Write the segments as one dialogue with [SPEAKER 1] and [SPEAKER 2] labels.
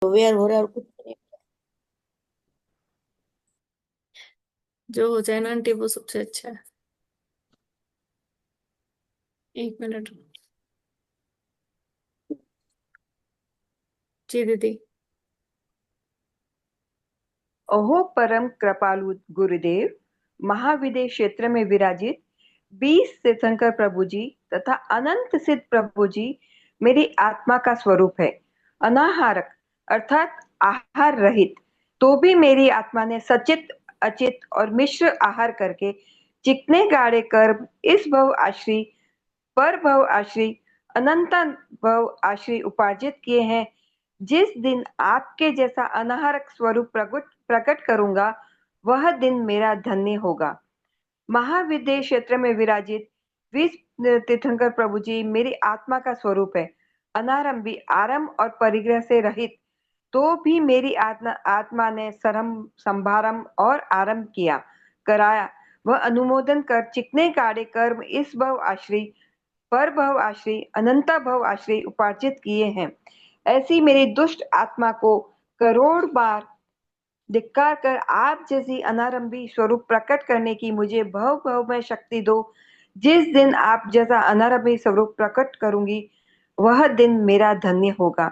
[SPEAKER 1] Aware हो रहा है और कुछ नहीं।
[SPEAKER 2] जो हो जाए ना आंटी वो सबसे अच्छा है। एक मिनट। जी दीदी।
[SPEAKER 3] ओहो परम कृपालु गुरुदेव, महाविदय क्षेत्र में विराजित 20 तीर्थंकर प्रभु जी तथा अनंत सिद्ध प्रभु जी मेरी आत्मा का स्वरूप है। अनाहारक अर्थात आहार रहित, तो भी मेरी आत्मा ने सचित अचित और मिश्र आहार करके चिकने गाढ़े कर्म इस भव आश्री पर भव आश्री अनंत भव आश्री उपार्जित किए हैं। जिस दिन आपके जैसा अनाहरक स्वरूप प्रकट प्रकट करूंगा, वह दिन मेरा धन्य होगा। महाविद्य क्षेत्र में विराजित 20 तीर्थंकर प्रभु जी मेरी आत्मा का स्वरूप है। अनारंभी आरंभ और परिग्रह से रहित, तो भी मेरी आत्मा ने सरम संभारम और आरंभ किया कराया, वह अनुमोदन कर चिकने काड़े कर्म इस भव आश्री पर भव आश्री अनंता भव आश्री उपार्जित किए हैं। ऐसी मेरी दुष्ट आत्मा को करोड़ बार धिक्कार कर आप जैसी अनारंभी स्वरूप प्रकट करने की मुझे भव भव में शक्ति दो। जिस दिन आप जैसा अनारंभी स्वरूप प्रकट करूंगी, वह दिन मेरा धन्य होगा।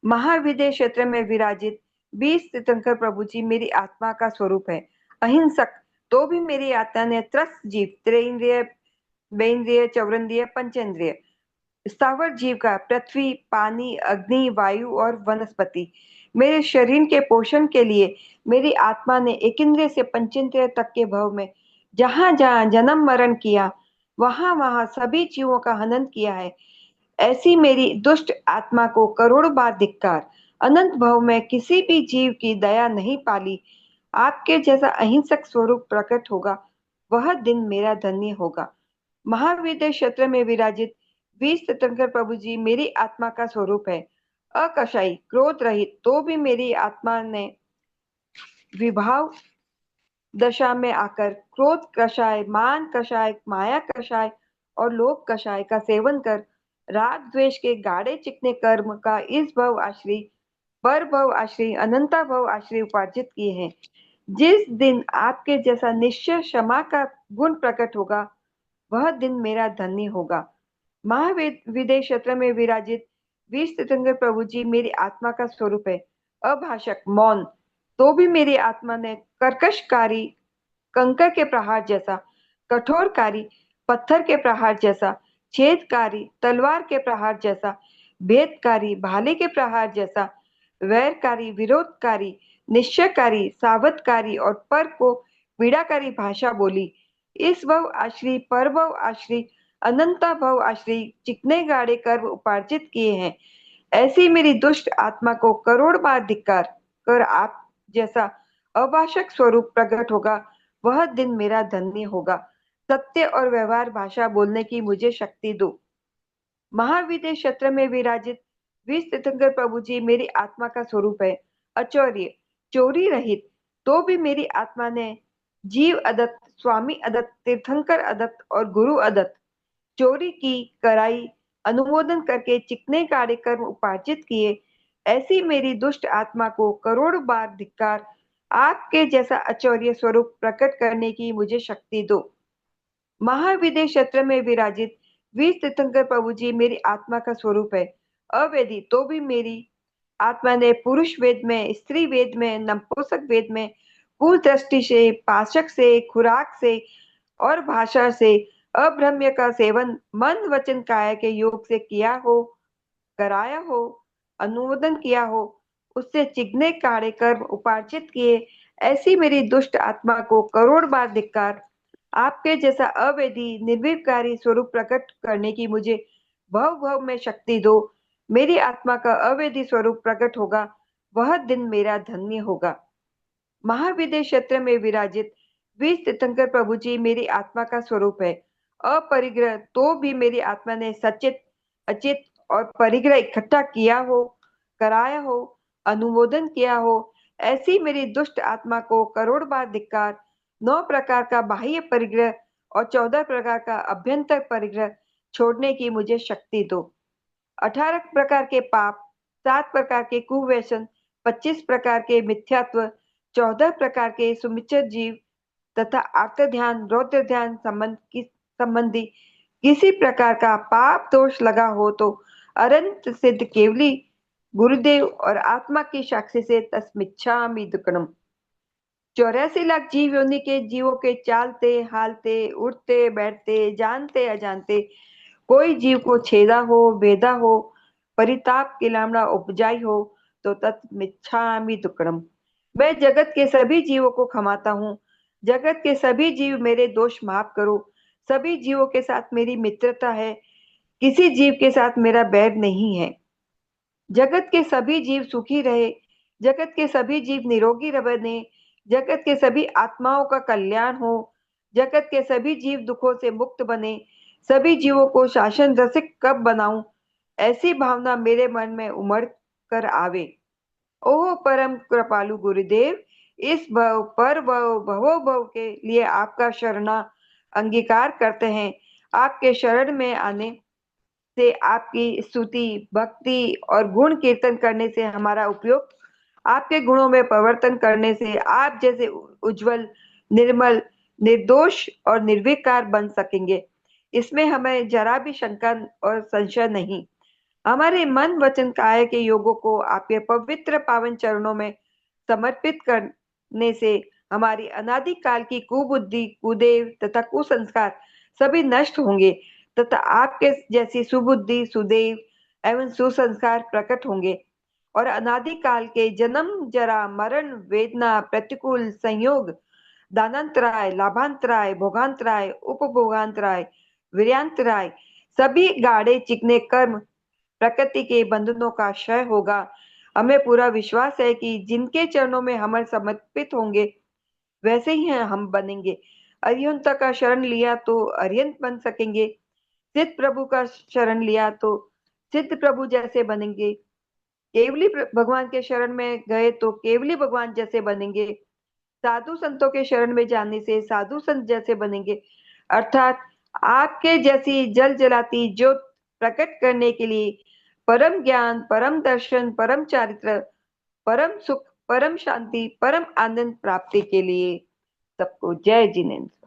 [SPEAKER 3] महाविद्य क्षेत्र में विराजित 20 तीर्थंकर प्रभु जी मेरी आत्मा का स्वरूप है। अहिंसक, तो भी मेरी आत्मा ने त्रस्त जीव त्रेंद्रिय बेंद्रिय चौरंद्रिय पंचेंद्रिय स्थावर जीव का पृथ्वी पानी अग्नि वायु और वनस्पति मेरे शरीर के पोषण के लिए मेरी आत्मा ने एक इंद्रिय से पंचेंद्रिय तक के भव में जहां जहां जन्म मरण किया, वहां वहां सभी जीवों का हनन किया है। ऐसी मेरी दुष्ट आत्मा को करोड़ बार धिक्कार। अनंत भव में किसी भी जीव की दया नहीं पाली। आपके जैसा अहिंसक स्वरूप प्रकट होगा, वह दिन मेरा धन्य होगा। महाविद्य क्षेत्र में विराजित 20 तीर्थंकर प्रभु जी मेरी आत्मा का स्वरूप है। अकशाई क्रोध रहित, तो भी मेरी आत्मा ने विभाव दशा में आकर क्रोध कषाय मान कषाय माया कषाय और लोभ कषाय का सेवन कर राग द्वेष के गाढ़े चिकने कर्म का इस भव आश्री पर भव आश्री अनंता भव आश्री उपार्जित किए हैं। जिस दिन आपके जैसा निश्चय क्षमा का गुण प्रकट होगा, वह दिन मेरा धन्य होगा। महाविद्य क्षेत्र में विराजित 20 तीर्थंकर प्रभु जी मेरी आत्मा का स्वरूप है। अभाषक मौन, तो भी मेरी आत्मा ने कर्कशकारी कंकर के प्रहार जैसा, कठोरकारी पत्थर के प्रहार जैसा, छेदकारी तलवार के प्रहार जैसा, भेदकारी भाले के प्रहार जैसा, वैरकारी विरोधकारी निश्चयकारी सावधकारी और पर को पीड़ाकारी भाषा बोली। इस भव आश्री पर भव आश्री अनंता भव आश्री चिकने गाड़े कर्म उपार्जित किए हैं। ऐसी मेरी दुष्ट आत्मा को करोड़ बार धिक्कार कर आप जैसा अभाषक स्वरूप प्रकट होगा, वह दिन मेरा धन्य होगा। सत्य और व्यवहार भाषा बोलने की मुझे शक्ति दो। महाविद्य क्षेत्र में विराजित 20 तीर्थंकर प्रभु जी मेरी आत्मा का स्वरूप है। अचौर्य चोरी रहित, तो भी मेरी आत्मा ने जीव अदत्त स्वामी अदत्त तीर्थंकर अदत्त और गुरु अदत्त चोरी की कराई अनुमोदन करके चिकने काड़े कर्म उपार्जित किए। ऐसी मेरी दुष्ट आत्मा को करोड़ बार धिक्कार। आपके जैसा अचौर्य स्वरूप प्रकट करने की मुझे शक्ति दो। महाविद्य क्षेत्र में विराजित 20 तीर्थंकर प्रभु जी मेरी आत्मा का स्वरूप है। अवेदी, तो भी मेरी आत्मा ने पुरुष वेद में स्त्री वेद में नपुंसक वेद में कुल दृष्टि से पाशक से खुराक से और भाषा से अब्रह्म्य का सेवन मन वचन काया के योग से किया हो कराया हो अनुमोदन किया हो, उससे चिगने काढ़े कर्म उपार्जित किए। ऐसी मेरी दुष्ट आत्मा को करोड़ बार धिक्कार। आपके जैसा अवेदी निर्विकारी स्वरूप प्रकट करने की मुझे भव भव में शक्ति दो। मेरी आत्मा का अवेदी स्वरूप प्रकट होगा, वह दिन मेरा धन्य होगा। महाविद्य क्षेत्र में विराजित 20 तीर्थंकर प्रभु जी मेरी आत्मा का स्वरूप है। अपरिग्रह, तो भी मेरी आत्मा ने सचित अचित और परिग्रह इकट्ठा किया हो कराया हो अनुमोदन किया हो। ऐसी मेरी दुष्ट आत्मा को करोड़ बार धिक्कार। 9 प्रकार का बाह्य परिग्रह और 14 प्रकार का अभ्यंतर परिग्रह छोड़ने की मुझे शक्ति दो। 18 प्रकार के पाप 7 प्रकार के कुव्यसन, 25 प्रकार के मिथ्यात्व, 14 प्रकार के सुमिच्र जीव तथा आर्त ध्यान, रौद्र ध्यान संबंधी किसी प्रकार का पाप दोष लगा हो तो अनंत सिद्ध केवली गुरुदेव और आत्मा की साक्षी से तस्मिच्छामि दुक्कडम। 84 लाख जीव योनि के जीवों के चालते हालते उठते बैठते जानते अजानते कोई जीव को छेदा हो भेदा हो परिताप की लामड़ा उपजाई हो तो तत्मिच्छामि दुक्कडम। मैं जगत के सभी जीवों को क्षमाता हूँ। जगत के सभी जीव मेरे दोष माफ करो। सभी जीवों के साथ मेरी मित्रता है, किसी जीव के साथ मेरा बैर नहीं है। जगत के सभी जीव सुखी रहे, जगत के सभी जीव निरोगी बने, जगत के सभी आत्माओं का कल्याण हो, जगत के सभी जीव दुखों से मुक्त बने, सभी जीवों को शासन रसिक कब बनाऊं, ऐसी भावना मेरे मन में उमड़ कर आवे। ओह परम कृपालु गुरुदेव, इस भव पर भवो भव के लिए आपका शरणा अंगीकार करते हैं। आपके शरण में आने से, आपकी स्तुति भक्ति और गुण कीर्तन करने से हमारा उपयोग आपके गुणों में परिवर्तन करने से आप जैसे उज्जवल निर्मल निर्दोष और निर्विकार बन सकेंगे, इसमें हमें जरा भी शंका और संशय नहीं। हमारे मन वचन काया के योगों को आपके पवित्र पावन चरणों में समर्पित करने से हमारी अनादि काल की कुबुद्धि कुदेव तथा कुसंस्कार सभी नष्ट होंगे तथा आपके जैसी सुबुद्धि सुदेव एवं सुसंस्कार प्रकट होंगे और अनादि काल के जन्म जरा मरण वेदना प्रतिकूल संयोग दानांतराय लाभांतराय भोगांतराय उपभोगांतराय वीर्यांतराय सभी गाढ़े चिकने कर्म प्रकृति के बंधनों का क्षय होगा। हमें पूरा विश्वास है कि जिनके चरणों में हम समर्पित होंगे वैसे ही हम बनेंगे। अरिहंत का शरण लिया तो अरिहंत बन सकेंगे, सिद्ध प्रभु का शरण लिया तो सिद्ध प्रभु जैसे बनेंगे, केवली भगवान के शरण में गए तो केवली भगवान जैसे बनेंगे, साधु संतों के शरण में जाने से साधु संत जैसे बनेंगे। अर्थात आपके जैसी जल जलाती ज्योत प्रकट करने के लिए परम ज्ञान परम दर्शन परम चारित्र परम सुख परम शांति परम आनंद प्राप्ति के लिए सबको जय जिनेन्द्र।